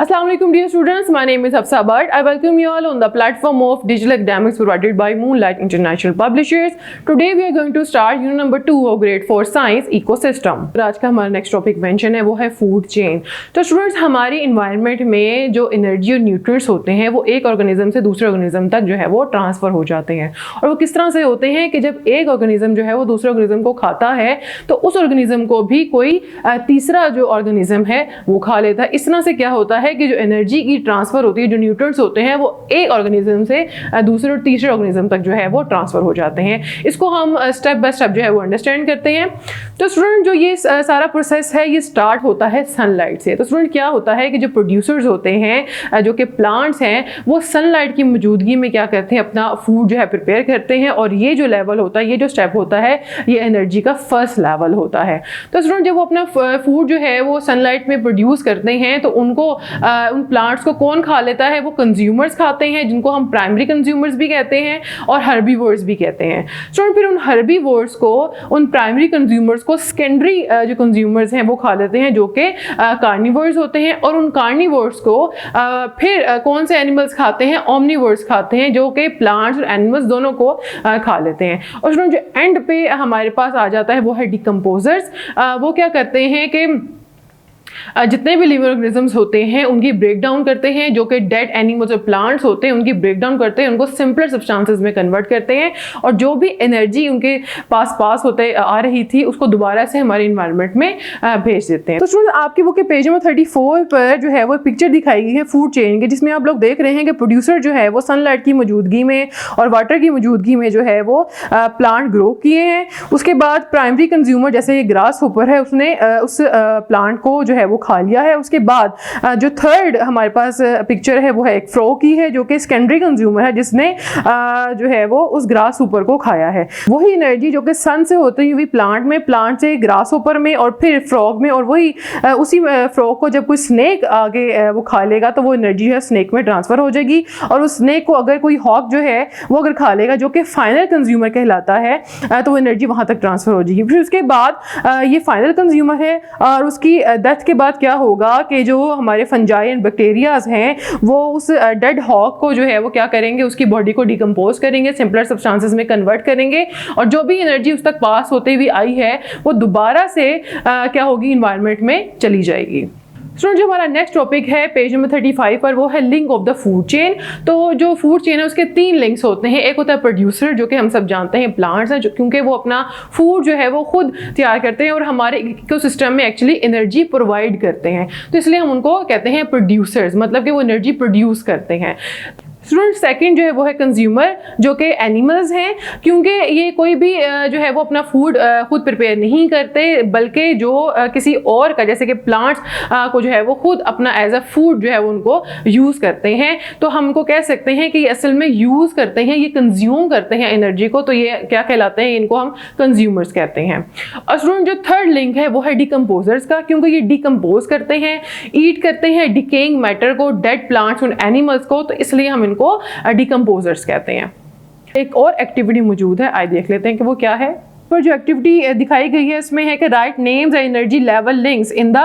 Assalamualaikum dear students, my name is Hafsa Bhatt. I welcome you all on the platform of Digital Academics provided by Moonlight International Publishers. Today we are going to start unit number 2 of grade 4 science ecosystem. आज का हमारा next topic mention है वो है food chain. तो students हमारे environment में जो एनर्जी और न्यूट्रिएंट्स होते हैं वो एक ऑर्गेनिज्म से दूसरे ऑर्गेनिज्म तक जो है वो ट्रांसफर हो जाते हैं। और वो किस तरह से होते हैं कि जब एक ऑर्गेनिज्म जो है वो दूसरे ऑर्गेनिज्म को खाता है तो उस ऑर्गेनिज्म को भी कोई तीसरा जो ऑर्गेनिज्म है वो खा लेता है। इस तरह से क्या होता है कि जो एनर्जी की ट्रांसफर होती है, जो न्यूट्रिएंट्स होते हैं वो एक ऑर्गेनिज्म से दूसरे और तीसरे ऑर्गेनिज्म तक जो है वो ट्रांसफर हो जाते हैं। इसको हम स्टेप बाय स्टेप जो है वो अंडरस्टैंड करते हैं। तो स्टूडेंट जो ये सारा प्रोसेस है ये स्टार्ट होता है सनलाइट से। तो स्टूडेंट क्या होता है कि जो प्रोड्यूसर्स होते हैं जो कि प्लांट्स हैं वो सनलाइट की मौजूदगी में क्या करते हैं, अपना फूड जो है प्रिपेयर करते हैं। और ये जो लेवल होता है, ये जो स्टेप होता है, ये एनर्जी का फर्स्ट लेवल होता है। तो स्टूडेंट जब वो अपना फूड जो है वो सनलाइट में प्रोड्यूस करते हैं तो उनको उन प्लांट्स को कौन खा लेता है, वो कंज्यूमर्स खाते हैं, जिनको हम प्राइमरी कंज्यूमर्स भी कहते हैं और हर्बीवोर्स भी कहते हैं। स्टूडेंट फिर उन हर्बीवोर्स को, उन प्राइमरी कंज्यूमर्स को सेकेंडरी जो कंज्यूमर्स हैं वो खा लेते हैं, जो कि कार्निवोर्स होते हैं। और उन कार्निवोर्स को फिर कौन से एनिमल्स खाते हैं, ओमनिवोर्स खाते हैं, जो कि प्लांट्स और एनिमल्स दोनों को खा लेते हैं। और स्टूडेंट जो एंड पे हमारे पास आ जाता है वो है डिकम्पोजर्स। वो क्या करते हैं कि जितने भी लिविंग ऑर्गेनिजम्स होते हैं उनकी ब्रेक डाउन करते हैं, जो कि डेड एनिमल्स और प्लांट्स होते हैं उनकी ब्रेक डाउन करते हैं, उनको सिंपलर सब्सटेंसेस में कन्वर्ट करते हैं। और जो भी एनर्जी उनके पास होते आ रही थी उसको दोबारा से हमारे इन्वायरमेंट में भेज देते हैं। तो स्टूडेंट आपकी बुक के पेज नंबर 34 पर जो है वो पिक्चर दिखाई गई है फूड चेन की, जिसमें आप लोग देख रहे हैं कि प्रोड्यूसर जो है वो सनलाइट की मौजूदगी में और वाटर की मौजूदगी में जो है वो प्लांट ग्रो किए हैं। उसके बाद प्राइमरी कंज्यूमर जैसे ये ग्रास होपर है उसने उस प्लांट को जो है वो खा लिया है। उसके बाद जो थर्ड हमारे पास पिक्चर है वो है एक फ्रॉग की है, जो कि सेकेंडरी कंज्यूमर है, जिसने जो है वो उस ग्रास ऊपर को खाया है। वही एनर्जी जो कि सन से होती हुई प्लांट में, प्लांट से ग्रास ऊपर में और फिर फ्रॉग में, और वही उसी फ्रॉग को जब कोई स्नेक आगे वो खा लेगा तो वो एनर्जी है स्नेक में ट्रांसफर हो जाएगी। और उस स्नेक को अगर कोई हॉक जो है वो अगर खा लेगा, जो कि फाइनल कंज्यूमर कहलाता है, तो वो एनर्जी वहां तक ट्रांसफर हो जाएगी। फिर उसके बाद ये फाइनल कंज्यूमर है और उसकी डेथ के बाद क्या होगा कि जो हमारे फंजाई एंड बैक्टीरियाज हैं वो उस डेड हॉक को जो है वो क्या करेंगे, उसकी बॉडी को डिकम्पोज करेंगे, सिंपलर सब्सटेंसेस में कन्वर्ट करेंगे। और जो भी एनर्जी उस तक पास होते हुए आई है वो दोबारा से क्या होगी, इन्वायरमेंट में चली जाएगी। स्टूडेंट जो हमारा नेक्स्ट टॉपिक है पेज नंबर 35 पर वो है link of the food chain. तो जो फूड चेन है उसके 3 लिंक्स होते हैं। एक होता है प्रोड्यूसर, जो कि हम सब जानते हैं प्लांट्स हैं, क्योंकि वो अपना फूड जो है वो खुद तैयार करते हैं और हमारे इकोसिस्टम में एक्चुअली एनर्जी प्रोवाइड करते हैं, तो इसलिए हम उनको कहते हैं प्रोड्यूसर्स, मतलब कि वो एनर्जी प्रोड्यूस करते हैं। स्टूडेंट सेकंड जो है वो है कंज्यूमर, जो कि एनिमल्स हैं, क्योंकि ये कोई भी जो है वो अपना फूड खुद प्रिपेयर नहीं करते, बल्कि जो किसी और का, जैसे कि प्लांट्स को जो है वो खुद अपना एज अ फूड जो है वो उनको यूज़ करते हैं। तो हम उनको कह सकते हैं कि असल में यूज़ करते हैं, ये कंज्यूम करते हैं एनर्जी को, तो ये क्या कहलाते हैं, इनको हम कंज्यूमर्स कहते हैं। और स्टूडेंट जो थर्ड लिंक है वो है डिकम्पोजर्स का, क्योंकि ये डिकम्पोज करते हैं, ईट करते हैं डिकेइंग मैटर को, डेड प्लांट्स और एनिमल्स को, तो इसलिए हम इनको डिकम्पोजर्स कहते हैं। एक और एक्टिविटी मौजूद है, आइए देख लेते हैं कि वो क्या है। पर जो एक्टिविटी दिखाई गई है इसमें है कि right names and energy level links in the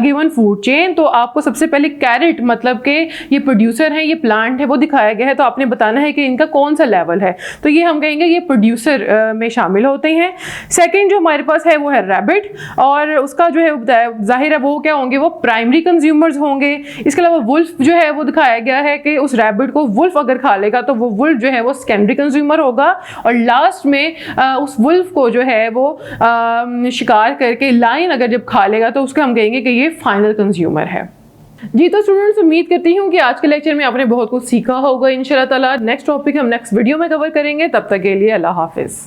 given food chain. तो आपको सबसे पहले कैरेट, मतलब कि ये प्रोड्यूसर है, ये प्लांट है, वो दिखाया गया है, तो आपने बताना है कि इनका कौन सा लेवल है। तो ये हम कहेंगे ये प्रोड्यूसर में शामिल होते हैं। सेकंड जो हमारे पास है वो है रैबिट, और उसका जो है जाहिर है वो क्या होंगे, वो प्राइमरी कंज्यूमर्स होंगे। इसके अलावा वुल्फ जो है वो दिखाया गया है कि उस रैबिट को वुल्फ अगर खा लेगा तो वो वुल्फ जो है वो सेकेंडरी कंज्यूमर होगा। और लास्ट में उस वुल्फ को जो है वो शिकार करके लायन अगर जब खा लेगा तो उसको हम कहेंगे कि ये फाइनल कंज्यूमर है। जी तो स्टूडेंट्स उम्मीद करती हूँ कि आज के लेक्चर में आपने बहुत कुछ सीखा होगा। इंशाल्लाह ताला नेक्स्ट टॉपिक हम नेक्स्ट वीडियो में कवर करेंगे। तब तक के लिए अल्लाह हाफिज।